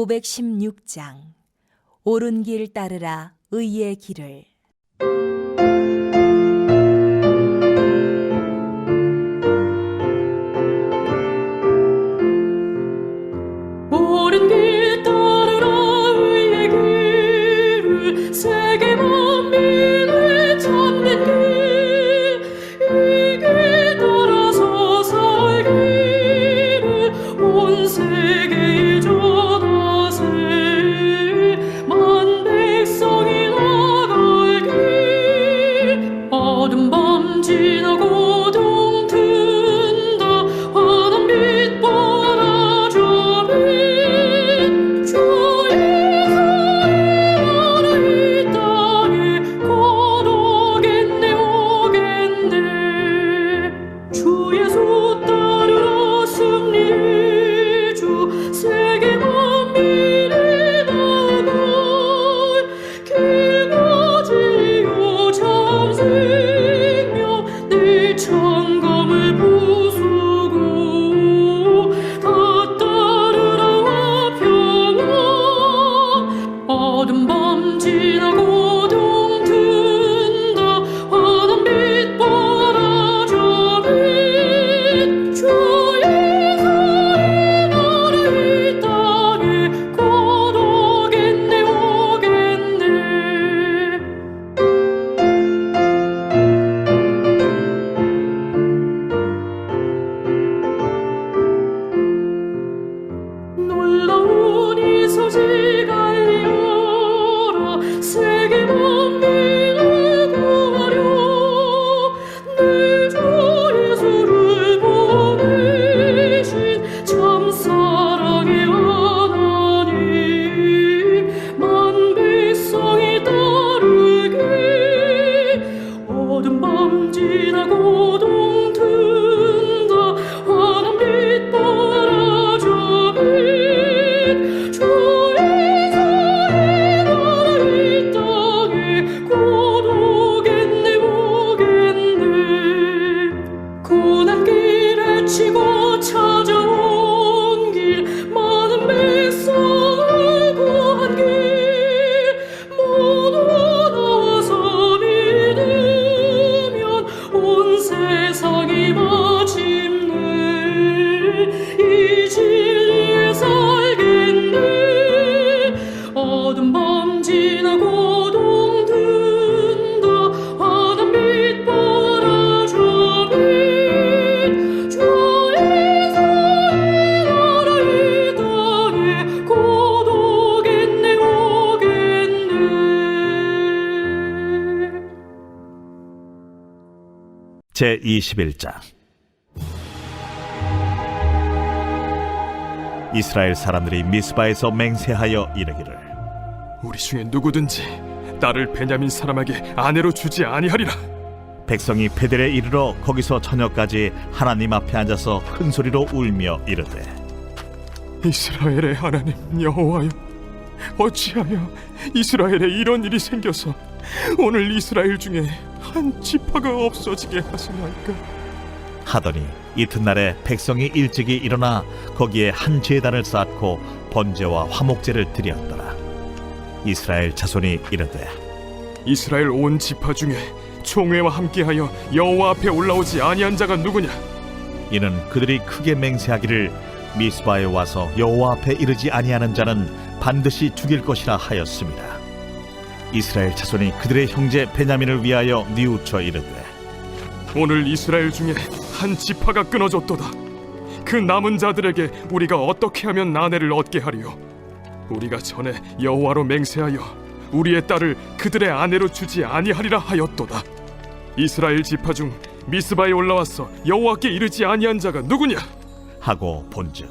516장 옳은 길 따르라 의의 길을. 옳은 길 따르라 의의 길을, 세계 만민을 찾는 길, 이 길 따라서 살기를 온 세계에 전하세. 만 백성이 나갈 길, 어둠 밤 지나고 동 튼다. 환한 빛 보라줘 빛, 주의 사랑하라 이 땅에 곧 오겠네 오겠네. 주 예수 따르라 승리의 주, 세계 만민이 나갈 길과 진리요 참 생명, 내 창검을 부수고 다 따르라 평안. 어둠 밤 지나고 동 튼다. 환한 빛 보라줘 빛, 주의 사랑의 나라 이 땅에 곧 오겠네 오겠네. 놀라운 이 소식 알리어라, 세계 만민을 구하려 내 주 예수를 보내신 참 사랑의 하나님. 만 백성이 따르길, 어둠 밤 지나고 동 튼다. 환한 빛 보라줘 빛, 주의 사랑의 나라 이 땅에 곧 오겠네 오겠네. 고난 길에 치고 찾아온 길, 많은 백성을 구한 길, 모두 나와서 믿으면 온 세상이 마침내 이 진리에 살겠네. 어둠 밤 지나고 동 튼다. 환한 빛 보라줘 빛, 주의 사랑의 나라 이 땅에 곧 오겠네 오겠네. 제21장. 이스라엘 사람들이 미스바에서 맹세하여 이르기를, 우리 중에 누구든지 딸을 베냐민 사람에게 아내로 주지 아니하리라. 백성이 베델에 이르러 거기서 저녁까지 하나님 앞에 앉아서 큰 소리로 울며 이르되, 이스라엘의 하나님 여호와여, 어찌하여 이스라엘에 이런 일이 생겨서 오늘 이스라엘 중에 한 지파가 없어지게 하시나이까. 하더니 이튿날에 백성이 일찍이 일어나 거기에 한 제단을 쌓고 번제와 화목제를 드렸더라. 이스라엘 자손이 이르되, 이스라엘 온 지파 중에 총회와 함께하여 여호와 앞에 올라오지 아니한 자가 누구냐? 이는 그들이 크게 맹세하기를 미스바에 와서 여호와 앞에 이르지 아니하는 자는 반드시 죽일 것이라 하였습니다. 이스라엘 자손이 그들의 형제 베냐민을 위하여 뉘우쳐 이르되, 오늘 이스라엘 중에 한 지파가 끊어졌도다. 그 남은 자들에게 우리가 어떻게 하면 아내를 얻게 하리요? 우리가 전에 여호와로 맹세하여 우리의 딸을 그들의 아내로 주지 아니하리라 하였도다. 이스라엘 지파 중 미스바에 올라와서 여호와께 이르지 아니한 자가 누구냐? 하고 본즉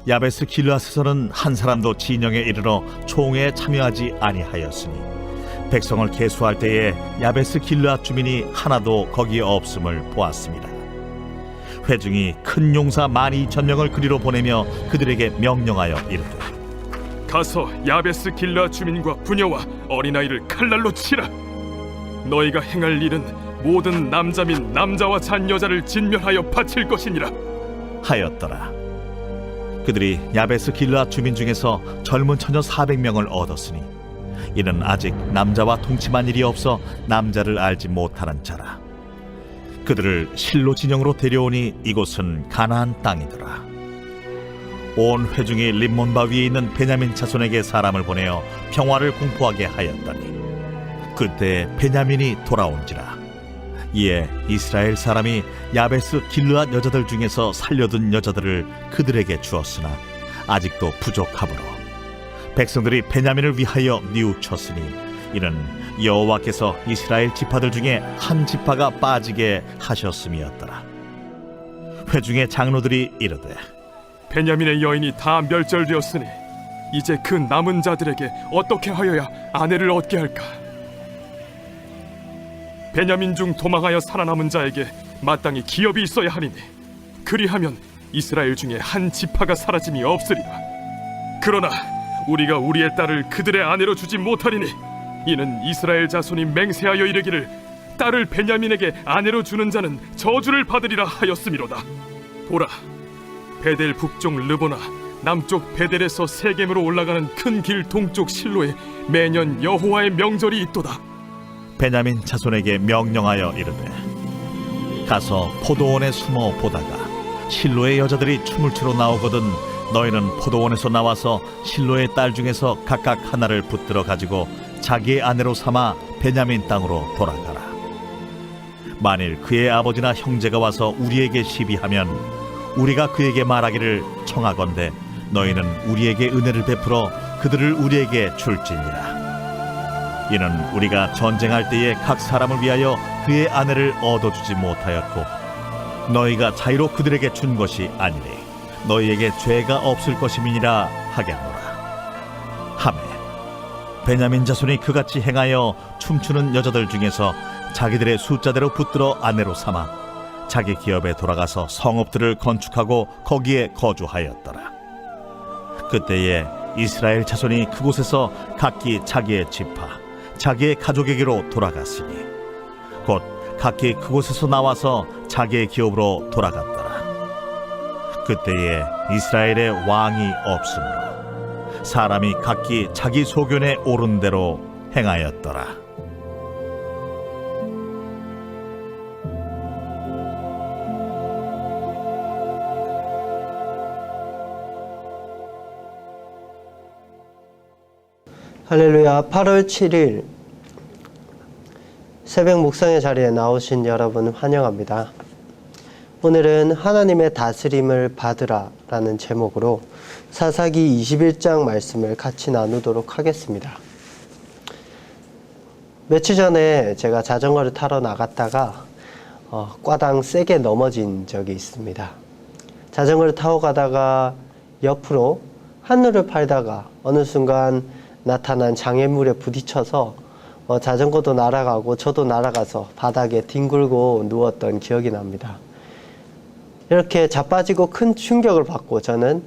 야베스 길르앗에서는 한 사람도 진영에 이르러 총회에 참여하지 아니하였으니 백성을 계수할 때에 야베스 길르앗 주민이 하나도 거기에 없음을 보았습니다. 회중이 큰 용사 12,000명을 그리로 보내며 그들에게 명령하여 이르되, 가서 야베스 길르앗 주민과 부녀와 어린아이를 칼날로 치라. 너희가 행할 일은 모든 남자 및 남자와 잔 여자를 진멸하여 바칠 것이니라 하였더라. 그들이 야베스 길르앗 주민 중에서 젊은 처녀 400명을 얻었으니 이는 아직 남자와 동침한 일이 없어 남자를 알지 못하는 자라. 그들을 실로 진영으로 데려오니 이곳은 가나안 땅이더라. 온 회중이 림몬바 위에 있는 베냐민 자손에게 사람을 보내어 평화를 공포하게 하였더니 그때 베냐민이 돌아온지라. 이에 이스라엘 사람이 야베스 길르앗 여자들 중에서 살려둔 여자들을 그들에게 주었으나 아직도 부족하므로 백성들이 베냐민을 위하여 뉘우쳤으니 이는 여호와께서 이스라엘 지파들 중에 한 지파가 빠지게 하셨음이었더라. 회중의 장로들이 이르되 베냐민의 여인이 다 멸절되었으니 이제 그 남은 자들에게 어떻게 하여야 아내를 얻게 할까? 베냐민 중 도망하여 살아남은 자에게 마땅히 기업이 있어야 하리니 그리하면 이스라엘 중에 한 지파가 사라짐이 없으리라. 그러나 우리가 우리의 딸을 그들의 아내로 주지 못하리니 이는 이스라엘 자손이 맹세하여 이르기를 딸을 베냐민에게 아내로 주는 자는 저주를 받으리라 하였음이로다. 보라, 베델 북쪽 르보나 남쪽 베델에서 세겜으로 올라가는 큰 길 동쪽 실로에 매년 여호와의 명절이 있도다. 베냐민 자손에게 명령하여 이르되 가서 포도원에 숨어 보다가 실로의 여자들이 춤을 추러 나오거든 너희는 포도원에서 나와서 실로의 딸 중에서 각각 하나를 붙들어 가지고 자기의 아내로 삼아 베냐민 땅으로 돌아가라. 만일 그의 아버지나 형제가 와서 우리에게 시비하면 우리가 그에게 말하기를 청하건대 너희는 우리에게 은혜를 베풀어 그들을 우리에게 줄지니라. 이는 우리가 전쟁할 때에 각 사람을 위하여 그의 아내를 얻어주지 못하였고 너희가 자유로 그들에게 준 것이 아니니 너희에게 죄가 없을 것임이니라 하겠노라. 하매 베냐민 자손이 그같이 행하여 춤추는 여자들 중에서 자기들의 숫자대로 붙들어 아내로 삼아 자기 기업에 돌아가서 성읍들을 건축하고 거기에 거주하였더라. 그때에 이스라엘 자손이 그곳에서 각기 자기의 지파 자기의 가족에게로 돌아갔으니 곧 각기 그곳에서 나와서 자기의 기업으로 돌아갔더라. 그때에 이스라엘에 왕이 없으므로 사람이 각기 자기 소견에 오른 대로 행하였더라. 할렐루야. 8월 7일 새벽 묵상의 자리에 나오신 여러분 환영합니다. 오늘은 하나님의 다스림을 받으라 라는 제목으로 사사기 21장 말씀을 같이 나누도록 하겠습니다. 며칠 전에 제가 자전거를 타러 나갔다가 꽈당 세게 넘어진 적이 있습니다. 자전거를 타고 가다가 옆으로 한눈을 팔다가 어느 순간 나타난 장애물에 부딪혀서 자전거도 날아가고 저도 날아가서 바닥에 뒹굴고 누웠던 기억이 납니다. 이렇게 자빠지고 큰 충격을 받고 저는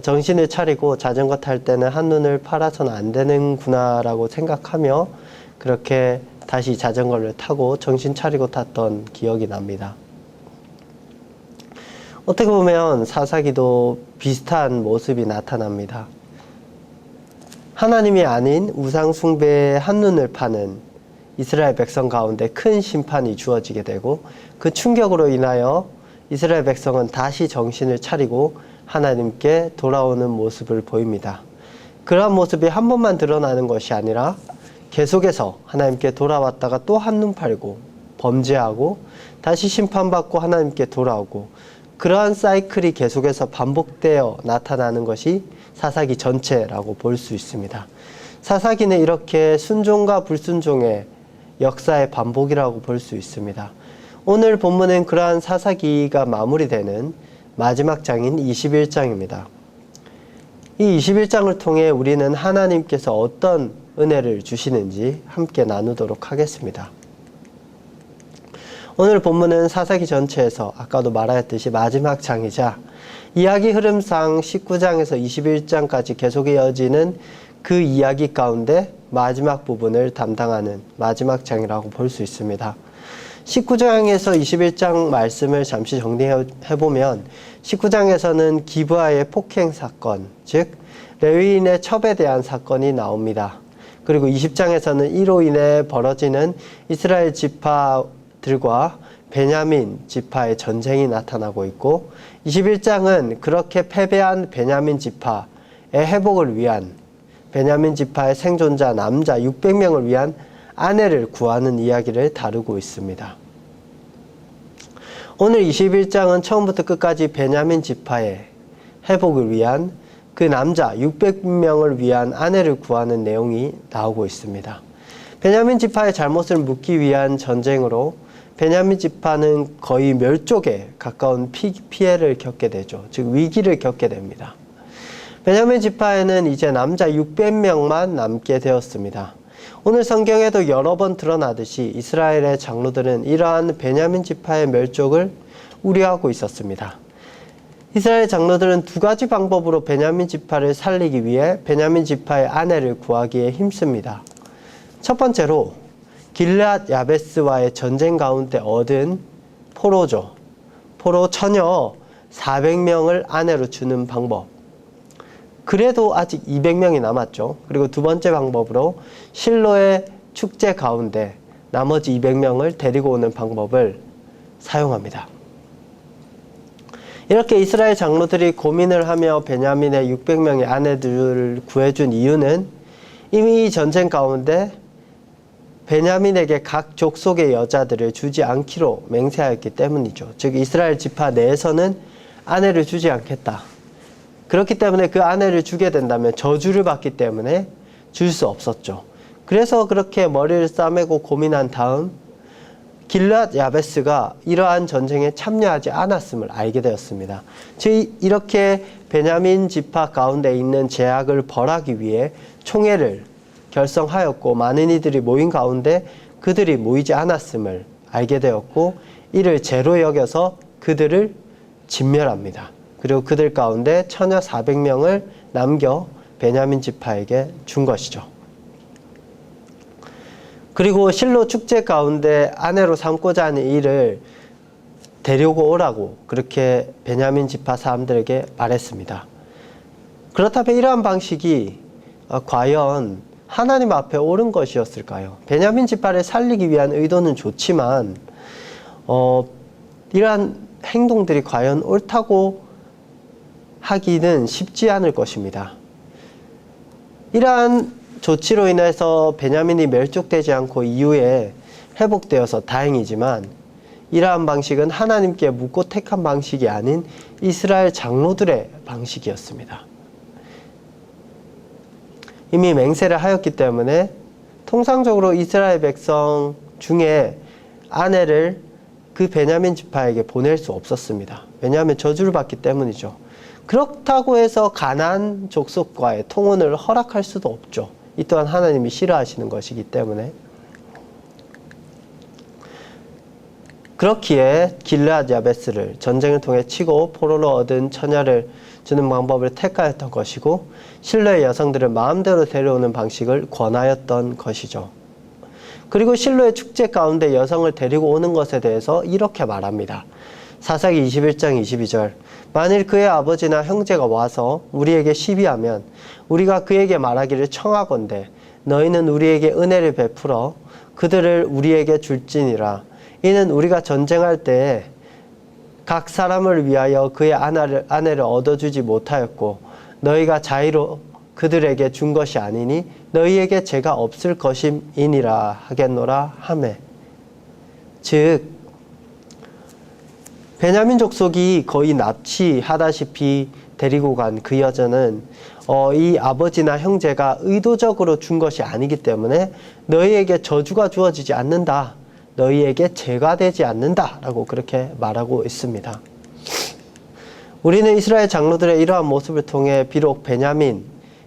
정신을 차리고 자전거 탈 때는 한눈을 팔아서는 안 되는구나 라고 생각하며 그렇게 다시 자전거를 타고 정신 차리고 탔던 기억이 납니다. 어떻게 보면 사사기도 비슷한 모습이 나타납니다. 하나님이 아닌 우상 숭배에 한눈을 파는 이스라엘 백성 가운데 큰 심판이 주어지게 되고 그 충격으로 인하여 이스라엘 백성은 다시 정신을 차리고 하나님께 돌아오는 모습을 보입니다. 그러한 모습이 한 번만 드러나는 것이 아니라 계속해서 하나님께 돌아왔다가 또 한눈 팔고 범죄하고 다시 심판받고 하나님께 돌아오고 그러한 사이클이 계속해서 반복되어 나타나는 것이 사사기 전체라고 볼 수 있습니다. 사사기는 이렇게 순종과 불순종의 역사의 반복이라고 볼 수 있습니다. 오늘 본문은 그러한 사사기가 마무리되는 마지막 장인 21장입니다. 이 21장을 통해 우리는 하나님께서 어떤 은혜를 주시는지 함께 나누도록 하겠습니다. 오늘 본문은 사사기 전체에서 아까도 말하였듯이 마지막 장이자 이야기 흐름상 19장에서 21장까지 계속 이어지는 그 이야기 가운데 마지막 부분을 담당하는 마지막 장이라고 볼 수 있습니다. 19장에서 21장 말씀을 잠시 정리해보면 19장에서는 기브아의 폭행 사건, 즉 레위인의 첩에 대한 사건이 나옵니다. 그리고 20장에서는 이로 인해 벌어지는 이스라엘 지파들과 베냐민 지파의 전쟁이 나타나고 있고 21장은 그렇게 패배한 베냐민 지파의 회복을 위한 베냐민 지파의 생존자 남자 600명을 위한 아내를 구하는 이야기를 다루고 있습니다. 오늘 21장은 처음부터 끝까지 베냐민 지파의 회복을 위한 그 남자 600명을 위한 아내를 구하는 내용이 나오고 있습니다. 베냐민 지파의 잘못을 묻기 위한 전쟁으로 베냐민 지파는 거의 멸족에 가까운 피해를 겪게 되죠. 즉 위기를 겪게 됩니다. 베냐민 지파에는 이제 남자 600명만 남게 되었습니다. 오늘 성경에도 여러 번 드러나듯이 이스라엘의 장로들은 이러한 베냐민 지파의 멸족을 우려하고 있었습니다. 이스라엘 장로들은 두 가지 방법으로 베냐민 지파를 살리기 위해 베냐민 지파의 아내를 구하기에 힘씁니다. 첫 번째로 길르앗 야베스와의 전쟁 가운데 얻은 포로죠. 포로 처녀 400명을 아내로 주는 방법. 그래도 아직 200명이 남았죠. 그리고 두 번째 방법으로 실로의 축제 가운데 나머지 200명을 데리고 오는 방법을 사용합니다. 이렇게 이스라엘 장로들이 고민을 하며 베냐민의 600명의 아내들을 구해준 이유는 이미 이 전쟁 가운데 베냐민에게 각 족속의 여자들을 주지 않기로 맹세하였기 때문이죠. 즉 이스라엘 지파 내에서는 아내를 주지 않겠다. 그렇기 때문에 그 아내를 주게 된다면 저주를 받기 때문에 줄 수 없었죠. 그래서 그렇게 머리를 싸매고 고민한 다음 길르앗 야베스가 이러한 전쟁에 참여하지 않았음을 알게 되었습니다. 즉 이렇게 베냐민 지파 가운데 있는 제약을 벌하기 위해 총회를 결성하였고 많은 이들이 모인 가운데 그들이 모이지 않았음을 알게 되었고 이를 죄로 여겨서 그들을 진멸합니다. 그리고 그들 가운데 처녀 400명을 남겨 베냐민 지파에게 준 것이죠. 그리고 실로 축제 가운데 아내로 삼고자 하는 이를 데리고 오라고 그렇게 베냐민 지파 사람들에게 말했습니다. 그렇다면 이러한 방식이 과연 하나님 앞에 옳은 것이었을까요? 베냐민 지파를 살리기 위한 의도는 좋지만 이러한 행동들이 과연 옳다고 하기는 쉽지 않을 것입니다. 이러한 조치로 인해서 베냐민이 멸족되지 않고 이후에 회복되어서 다행이지만 이러한 방식은 하나님께 묻고 택한 방식이 아닌 이스라엘 장로들의 방식이었습니다. 이미 맹세를 하였기 때문에 통상적으로 이스라엘 백성 중에 아내를 그 베냐민 지파에게 보낼 수 없었습니다. 왜냐하면 저주를 받기 때문이죠. 그렇다고 해서 가나안 족속과의 통혼을 허락할 수도 없죠. 이 또한 하나님이 싫어하시는 것이기 때문에. 그렇기에 길르앗 야베스를 전쟁을 통해 치고 포로로 얻은 처녀를 주는 방법을 택하였던 것이고 실로의 여성들을 마음대로 데려오는 방식을 권하였던 것이죠. 그리고 실로의 축제 가운데 여성을 데리고 오는 것에 대해서 이렇게 말합니다. 사사기 21장 22절 만일 그의 아버지나 형제가 와서 우리에게 시비하면 우리가 그에게 말하기를 청하건대 너희는 우리에게 은혜를 베풀어 그들을 우리에게 줄지니라. 이는 우리가 전쟁할 때에 각 사람을 위하여 그의 아내를 얻어주지 못하였고 너희가 자의로 그들에게 준 것이 아니니 너희에게 죄가 없을 것임이니라 하겠노라 하매. 즉 베냐민 족속이 거의 납치하다시피 데리고 간 그 여자는 이 아버지나 형제가 의도적으로 준 것이 아니기 때문에 너희에게 저주가 주어지지 않는다. 너희에게 죄가 되지 않는다. 라고 그렇게 말하고 있습니다. 우리는 이스라엘 장로들의 이러한 모습을 통해 비록 베냐민,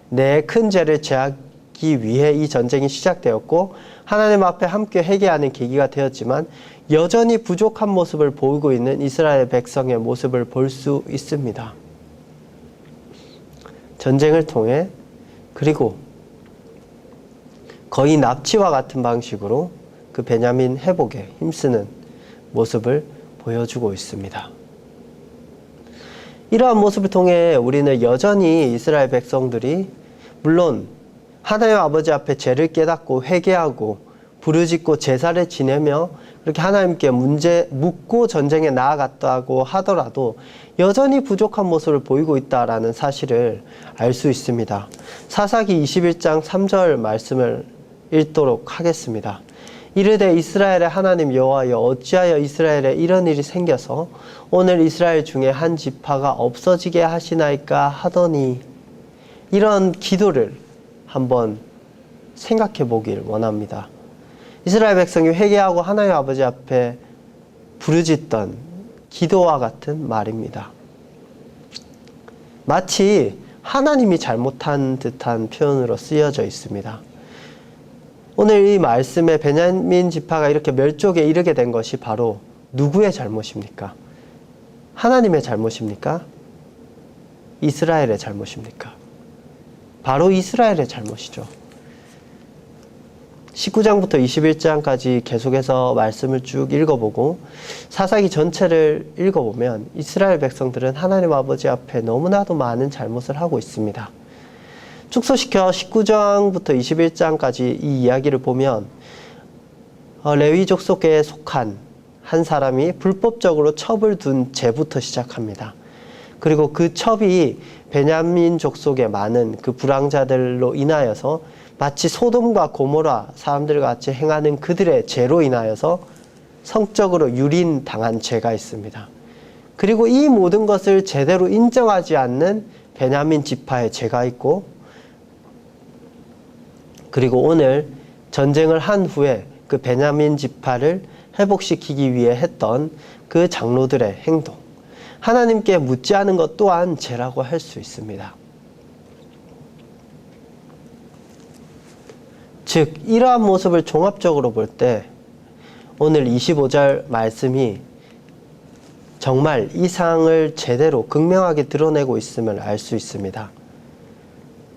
내 큰 죄를 제하기 위해 이 전쟁이 시작되었고 하나님 앞에 함께 회개하는 계기가 되었지만 여전히 부족한 모습을 보이고 있는 이스라엘 백성의 모습을 볼 수 있습니다. 전쟁을 통해 그리고 거의 납치와 같은 방식으로 그 베냐민 회복에 힘쓰는 모습을 보여주고 있습니다. 이러한 모습을 통해 우리는 여전히 이스라엘 백성들이 물론 하나님 아버지 앞에 죄를 깨닫고 회개하고 부르짖고 제사를 지내며 그렇게 하나님께 문제 묻고 전쟁에 나아갔다고 하더라도 여전히 부족한 모습을 보이고 있다라는 사실을 알 수 있습니다. 사사기 21장 3절 말씀을 읽도록 하겠습니다. 이르되 이스라엘의 하나님 여호와여 어찌하여 이스라엘에 이런 일이 생겨서 오늘 이스라엘 중에 한 지파가 없어지게 하시나이까 하더니, 이런 기도를 한번 생각해 보길 원합니다. 이스라엘 백성이 회개하고 하나님 아버지 앞에 부르짖던 기도와 같은 말입니다. 마치 하나님이 잘못한 듯한 표현으로 쓰여져 있습니다. 오늘 이 말씀에 베냐민 지파가 이렇게 멸족에 이르게 된 것이 바로 누구의 잘못입니까? 하나님의 잘못입니까? 이스라엘의 잘못입니까? 바로 이스라엘의 잘못이죠. 19장부터 21장까지 계속해서 말씀을 쭉 읽어보고 사사기 전체를 읽어보면 이스라엘 백성들은 하나님 아버지 앞에 너무나도 많은 잘못을 하고 있습니다. 축소시켜 19장부터 21장까지 이 이야기를 보면 레위족 속에 속한 한 사람이 불법적으로 첩을 둔 죄부터 시작합니다. 그리고 그 첩이 베냐민 족속에 많은 그 불황자들로 인하여서 마치 소돔과 고모라 사람들과 같이 행하는 그들의 죄로 인하여서 성적으로 유린당한 죄가 있습니다. 그리고 이 모든 것을 제대로 인정하지 않는 베냐민 지파의 죄가 있고, 그리고 오늘 전쟁을 한 후에 그 베냐민 지파를 회복시키기 위해 했던 그 장로들의 행동, 하나님께 묻지 않은 것 또한 죄라고 할 수 있습니다. 즉 이러한 모습을 종합적으로 볼 때 오늘 25절 말씀이 정말 이 상황을 제대로 극명하게 드러내고 있음을 알 수 있습니다.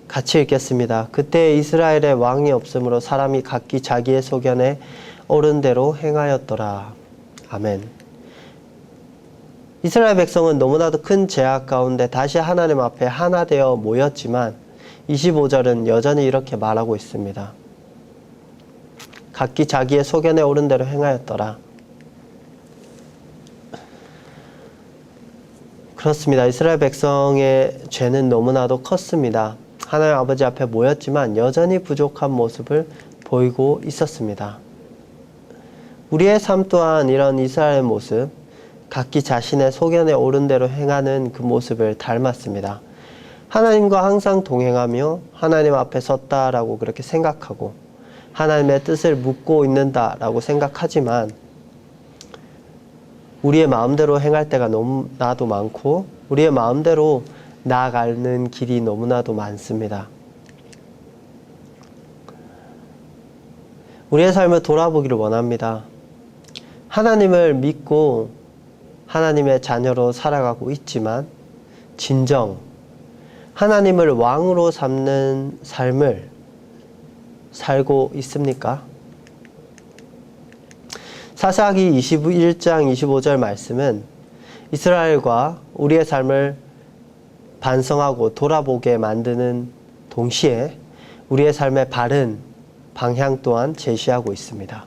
같이 읽겠습니다. 그때 이스라엘에 왕이 없으므로 사람이 각기 자기의 소견에 옳은 대로 행하였더라. 아멘. 이스라엘 백성은 너무나도 큰 죄악 가운데 다시 하나님 앞에 하나 되어 모였지만 25절은 여전히 이렇게 말하고 있습니다. 각기 자기의 소견에 옳은 대로 행하였더라. 그렇습니다. 이스라엘 백성의 죄는 너무나도 컸습니다. 하나님 아버지 앞에 모였지만 여전히 부족한 모습을 보이고 있었습니다. 우리의 삶 또한 이런 이스라엘의 모습, 각기 자신의 소견에 옳은 대로 행하는 그 모습을 닮았습니다. 하나님과 항상 동행하며 하나님 앞에 섰다라고 그렇게 생각하고 하나님의 뜻을 묻고 있는다라고 생각하지만 우리의 마음대로 행할 때가 너무나도 많고 우리의 마음대로 나아가는 길이 너무나도 많습니다. 우리의 삶을 돌아보기를 원합니다. 하나님을 믿고 하나님의 자녀로 살아가고 있지만 진정 하나님을 왕으로 삼는 삶을 살고 있습니까? 사사기 21장 25절 말씀은 이스라엘과 우리의 삶을 반성하고 돌아보게 만드는 동시에 우리의 삶의 바른 방향 또한 제시하고 있습니다.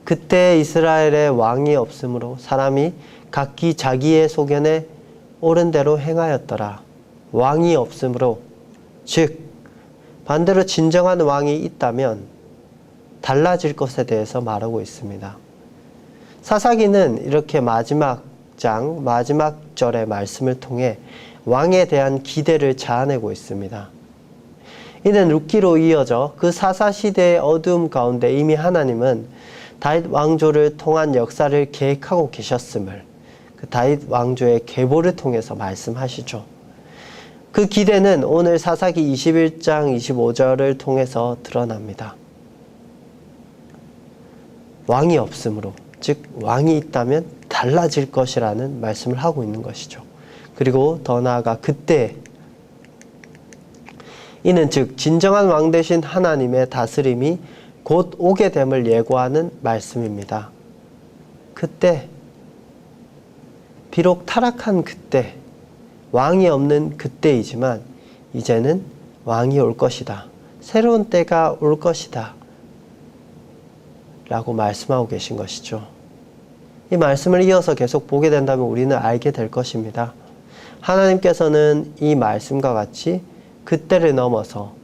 그때 이스라엘의 왕이 없으므로 사람이 각기 자기의 소견에 옳은 대로 행하였더라. 왕이 없으므로, 즉 반대로 진정한 왕이 있다면 달라질 것에 대해서 말하고 있습니다. 사사기는 이렇게 마지막 장, 마지막 절의 말씀을 통해 왕에 대한 기대를 자아내고 있습니다. 이는 룻기로 이어져 그 사사시대의 어두움 가운데 이미 하나님은 다윗 왕조를 통한 역사를 계획하고 계셨음을 그 다윗 왕조의 계보를 통해서 말씀하시죠. 그 기대는 오늘 사사기 21장 25절을 통해서 드러납니다. 왕이 없으므로, 즉 왕이 있다면 달라질 것이라는 말씀을 하고 있는 것이죠. 그리고 더 나아가 그때 이는 즉 진정한 왕 되신 하나님의 다스림이 곧 오게 됨을 예고하는 말씀입니다. 그때, 비록 타락한 그때, 왕이 없는 그때이지만 이제는 왕이 올 것이다. 새로운 때가 올 것이다. 라고 말씀하고 계신 것이죠. 이 말씀을 이어서 계속 보게 된다면 우리는 알게 될 것입니다. 하나님께서는 이 말씀과 같이 그때를 넘어서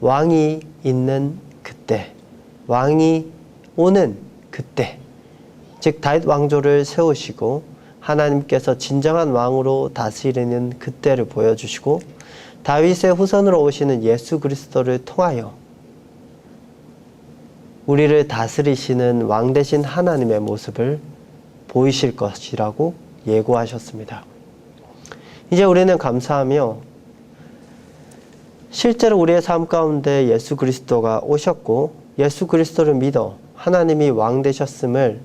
왕이 있는 그때, 왕이 오는 그때, 즉 다윗 왕조를 세우시고 하나님께서 진정한 왕으로 다스리는 그때를 보여주시고 다윗의 후손으로 오시는 예수 그리스도를 통하여 우리를 다스리시는 왕 되신 하나님의 모습을 보이실 것이라고 예고하셨습니다. 이제 우리는 감사하며 실제로 우리의 삶 가운데 예수 그리스도가 오셨고 예수 그리스도를 믿어 하나님이 왕 되셨음을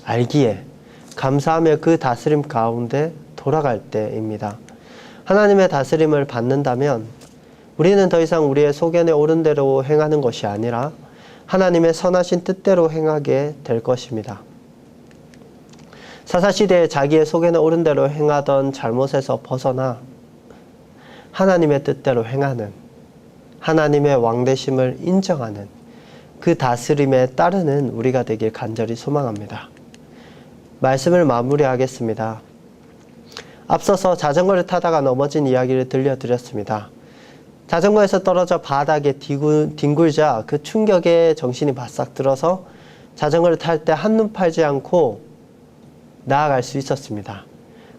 알기에 감사하며 그 다스림 가운데 돌아갈 때입니다. 하나님의 다스림을 받는다면 우리는 더 이상 우리의 소견에 옳은 대로 행하는 것이 아니라 하나님의 선하신 뜻대로 행하게 될 것입니다. 사사시대에 자기의 소견에 옳은 대로 행하던 잘못에서 벗어나 하나님의 뜻대로 행하는, 하나님의 왕되심을 인정하는 그 다스림에 따르는 우리가 되길 간절히 소망합니다. 말씀을 마무리하겠습니다. 앞서서 자전거를 타다가 넘어진 이야기를 들려드렸습니다. 자전거에서 떨어져 바닥에 뒹굴자 그 충격에 정신이 바싹 들어서 자전거를 탈 때 한눈 팔지 않고 나아갈 수 있었습니다.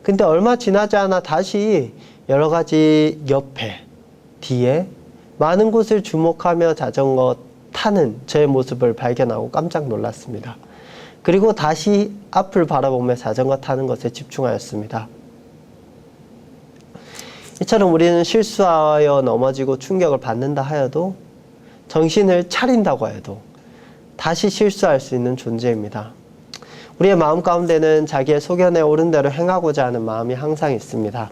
근데 얼마 지나지 않아 다시 여러 가지 옆에, 뒤에 많은 곳을 주목하며 자전거 타는 제 모습을 발견하고 깜짝 놀랐습니다. 그리고 다시 앞을 바라보며 자전거 타는 것에 집중하였습니다. 이처럼 우리는 실수하여 넘어지고 충격을 받는다 하여도 정신을 차린다고 해도 다시 실수할 수 있는 존재입니다. 우리의 마음 가운데는 자기의 소견에 옳은 대로 행하고자 하는 마음이 항상 있습니다.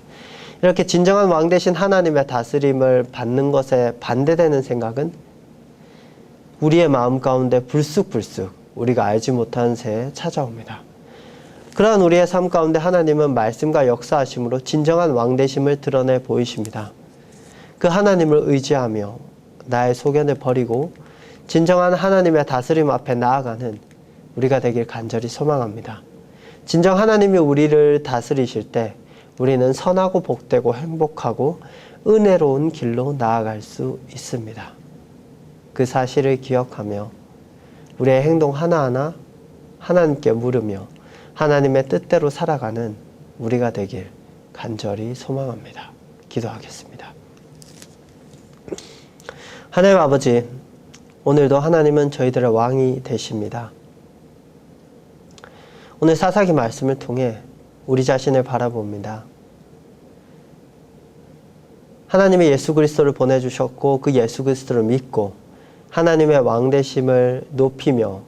이렇게 진정한 왕 되신 하나님의 다스림을 받는 것에 반대되는 생각은 우리의 마음 가운데 불쑥불쑥 우리가 알지 못한 새에 찾아옵니다. 그러한 우리의 삶 가운데 하나님은 말씀과 역사하심으로 진정한 왕 되심을 드러내 보이십니다. 그 하나님을 의지하며 나의 소견을 버리고 진정한 하나님의 다스림 앞에 나아가는 우리가 되길 간절히 소망합니다. 진정 하나님이 우리를 다스리실 때 우리는 선하고 복되고 행복하고 은혜로운 길로 나아갈 수 있습니다. 그 사실을 기억하며 우리의 행동 하나하나 하나님께 물으며 하나님의 뜻대로 살아가는 우리가 되길 간절히 소망합니다. 기도하겠습니다. 하나님 아버지, 오늘도 하나님은 저희들의 왕이 되십니다. 오늘 사사기 말씀을 통해 우리 자신을 바라봅니다. 하나님이 예수 그리스도를 보내주셨고 그 예수 그리스도를 믿고 하나님의 왕 되심을 높이며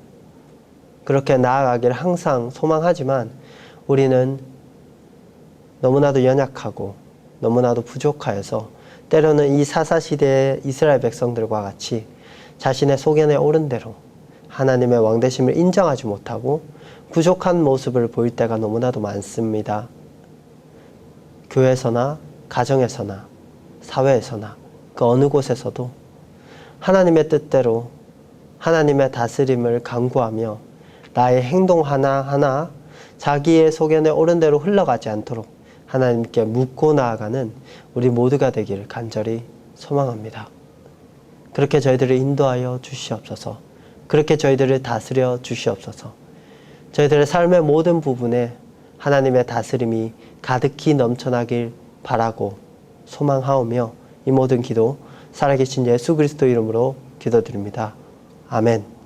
그렇게 나아가기를 항상 소망하지만 우리는 너무나도 연약하고 너무나도 부족하여서 때로는 이 사사시대의 이스라엘 백성들과 같이 자신의 소견에 옳은 대로 하나님의 왕 되심을 인정하지 못하고 부족한 모습을 보일 때가 너무나도 많습니다. 교회에서나 가정에서나 사회에서나 그 어느 곳에서도 하나님의 뜻대로 하나님의 다스림을 간구하며 나의 행동 하나하나 자기의 소견에 옳은 대로 흘러가지 않도록 하나님께 묻고 나아가는 우리 모두가 되기를 간절히 소망합니다. 그렇게 저희들을 인도하여 주시옵소서. 그렇게 저희들을 다스려 주시옵소서. 저희들의 삶의 모든 부분에 하나님의 다스림이 가득히 넘쳐나길 바라고 소망하오며 이 모든 기도 살아계신 예수 그리스도 이름으로 기도드립니다. 아멘.